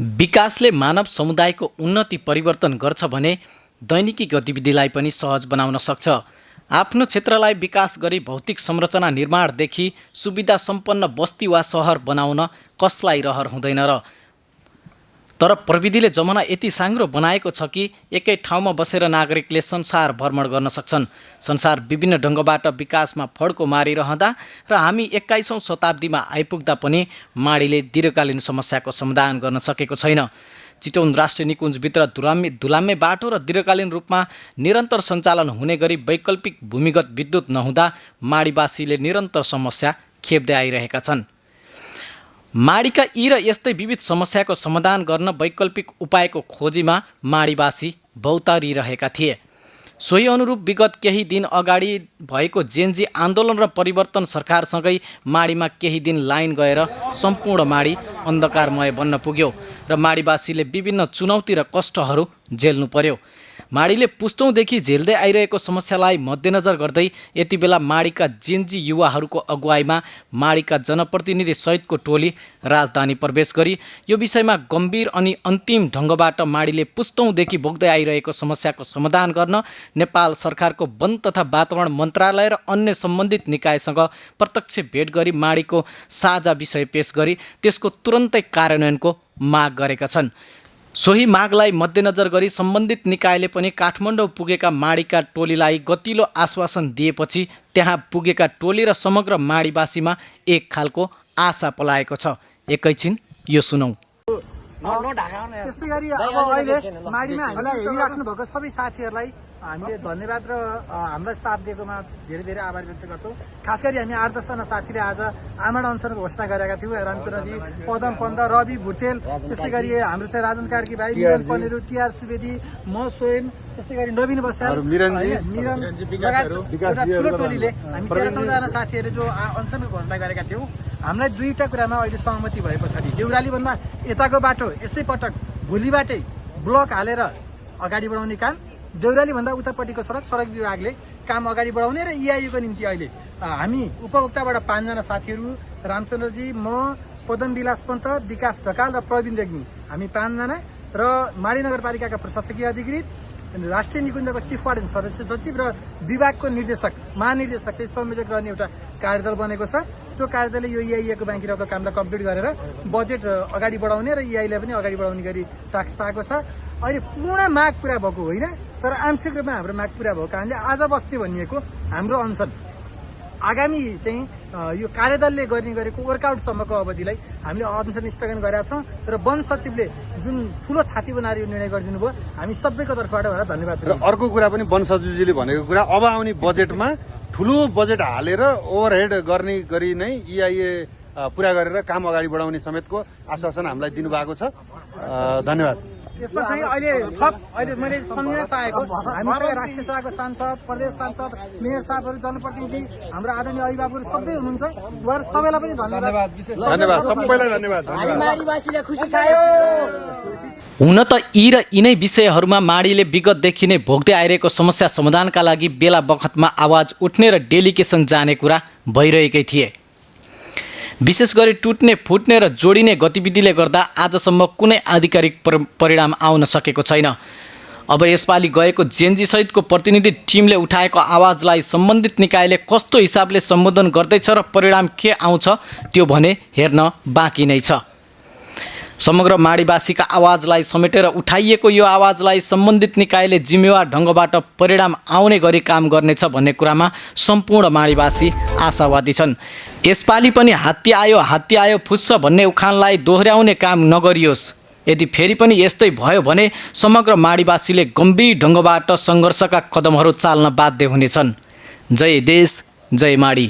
विकासले मानव समुदायको उन्नति परिवर्तन गर्छ भने दैनिकी गतिविधिलाई पनि सहज बनाउन सक्छ। आफ्नो क्षेत्रलाई विकास गरी भौतिक संरचना निर्माणदेखि सुविधा सम्पन्न बस्ती वा सहर बनाउन कसलाई रहर हुँदैन र। तर प्रविधिले जमाना यति साङ्ग्रो बनाएको छ कि एकै ठाउँमा बसेर नागरिकले संसार भ्रमण गर्न सक्छन्। संसार विभिन्न ढङ्गबाट विकासमा फड्को मारिरहँदा र हामी 21औं शताब्दीमा आइपुग्दा पनि माडीले दीर्घकालीन समस्याको समाधान गर्न सकेको छैन। चितवन राष्ट्रिय निकुञ्जभित्र धुलाम्मे बाटो र दीर्घकालीन रूपमा निरन्तर सञ्चालन हुने गरी वैकल्पिक भूमिगत विद्युत नहुँदा माडीवासीले निरन्तर समस्या खेप्दै आइरहेका छन्। माडीका यी र यस्तै विविध समस्याको समाधान गर्न वैकल्पिक उपायको खोजीमा माडीवासी भौतारिरहेका थिए। सोही अनुरूप विगत केही दिन अगाडि भएको जेनजी आन्दोलन र परिवर्तन सरकारसँगै माडीमा केही दिन लाइन गएर सम्पूर्ण माडी अन्धकारमय बन्न पुग्यो र माडीवासीले विभिन्न चुनौती र कष्टहरू झेल्नु पर्यो। माडीले पुस्तौँदेखि झेल्दै आइरहेको समस्यालाई मध्यनजर गर्दै यति बेला माडीका जेनजी युवाहरूको अगुवाईमा माडीका जनप्रतिनिधि सहितको टोली राजधानी प्रवेश गरी यो विषयमा गम्भीर अनि अन्तिम ढङ्गबाट माडीले पुस्तौँदेखि भोग्दै आइरहेको समस्याको समाधान गर्न नेपाल सरकारको वन तथा वातावरण मन्त्रालय र अन्य सम्बन्धित निकायसँग प्रत्यक्ष भेट गरी माडीको साझा विषय पेश गरी त्यसको तुरन्तै कार्यान्वयनको माग गरेका छन्। सोही मागलाई मध्यनजर गरी सम्बन्धित निकायले पनि काठमाडौँ पुगेका माडीका टोलीलाई गतिलो आश्वासन दिएपछि त्यहाँ पुगेका टोली र समग्र माडीवासीमा एक खालको आशा पलाएको छ। एकैछिन यो सुनौँ। त्यस्तै गरी अब अहिले माडीमा हामीलाई हेरिराख्नु भएको सबै साथीहरूलाई हामीले धन्यवाद र हामीलाई साथ दिएकोमा धेरै धेरै आभार व्यक्त गर्छौँ। खास गरी हामी 8-10 जना साथीले आज आमरण अनसनको घोषणा गरेका थियौँ। रामचन्द्रजी, पदम पन्त, रवि भुटेल, त्यस्तै गरी हाम्रो चाहिँ राजन कार्की भाइ, मिलन पनेरू, टिआर सुवेदी, म स्वयं, त्यस्तै गरी नवीन बस्याल, मिरन लगायत ठुलो टोलीले हामी 13-14 जना साथीहरू जो अनसनको घोषणा गरेका थियौँ। हामीलाई दुईवटा कुरामा अहिले सहमति भए पछाडि देउरालीभन्दा यताको बाटो यसै पटक भोलिबाटै ब्लक हालेर अगाडि बढाउने काम, देउरालीभन्दा उतापट्टिको सडक विभागले काम अगाडि बढाउने र इआइयुको निम्ति अहिले हामी उपभोक्ताबाट 5 जना साथीहरू, रामचन्द्रजी, म, पदम विलास पन्त, विकास ढकाल र प्रवीण रेग्मी, हामी 5 जना र माडी नगरपालिकाका प्रशासकीय अधिकृत, राष्ट्रिय निकुञ्जको चिफ वार्डन सदस्य सचिव र विभागको निर्देशक महानिर्देशक चाहिँ संयोजक रहने एउटा कार्यदल बनेको छ। त्यो कार्यदलले यो इआइएको बाँकी रहेको कामलाई कम्प्लिट गरेर बजेट अगाडि बढाउने र इआईलाई पनि अगाडि बढाउने गरी टास्क पाएको छ। अहिले पूर्ण माग पुरा भएको होइन, तर आंशिक रूपमा हाम्रो माग पुरा भएको कारणले आज बस्ने भनिएको हाम्रो अनसन आगामी चाहिँ यो कार्यदलले गर्ने गरेको वर्कआउटसम्मको अवधिलाई हामीले अनसन स्थगन गरेका छौँ र वन सचिवले जुन ठुलो छाती बनाएर यो निर्णय गरिदिनु भयो, हामी सबैको तर्फबाट उहाँलाई धन्यवाद। र अर्को कुरा पनि वन सचिवजीले भनेको कुरा, अब आउने बजेटमा ठुलो बजेट हालेर ओभरहेड गर्ने गरी नै इआइए पुरा गरेर काम अगाडि बढाउने समेतको आश्वासन हामीलाई दिनुभएको छ। धन्यवाद। यसमा चाहिँ अहिले मैले सम्झिन चाहेको हामीसँग राष्ट्रिय सभाको सांसद, प्रदेश सांसद, मेयर साहबहरू, जनप्रतिनिधि, हाम्रो आदरणीय अभिभावकहरू सबै हुनुहुन्छ। उहाँहरू सबैलाई पनि धन्यवाद। सबैलाई धन्यवाद। हुन त यी र यिनै विषयहरूमा माडीले विगतदेखि नै भोग्दै आइरहेको समस्या समाधानका लागि बेला बखतमा आवाज उठ्ने र डेलिगेसन जाने कुरा भइरहेकै थिए। विशेष गरी टुट्ने, फुट्ने र जोडिने गतिविधिले गर्दा आजसम्म कुनै आधिकारिक परिणाम आउन सकेको छैन। अब यसपालि गएको जेनजी सहितको प्रतिनिधि टिमले उठाएको आवाजलाई सम्बन्धित निकायले कस्तो हिसाबले सम्बोधन गर्दैछ र परिणाम के आउँछ त्यो भने हेर्न बाँकी नै छ। समग्र माडीवासीका आवाजलाई समेटेर उठाइएको यो आवाजलाई सम्बन्धित निकायले जिम्मेवार ढङ्गबाट परिणाम आउने गरी काम गर्नेछ भन्ने कुरामा सम्पूर्ण माडीवासी आशावादी छन्। यसपालि पनि हात्ती आयो फुस्छ भन्ने उखानलाई दोहोर्याउने काम नगरियोस्। यदि फेरि पनि यस्तै भयो भने समग्र माडीवासीले गम्भीर ढङ्गबाट सङ्घर्षका कदमहरू चाल्न बाध्य हुनेछन्। जय देश, जय माडी।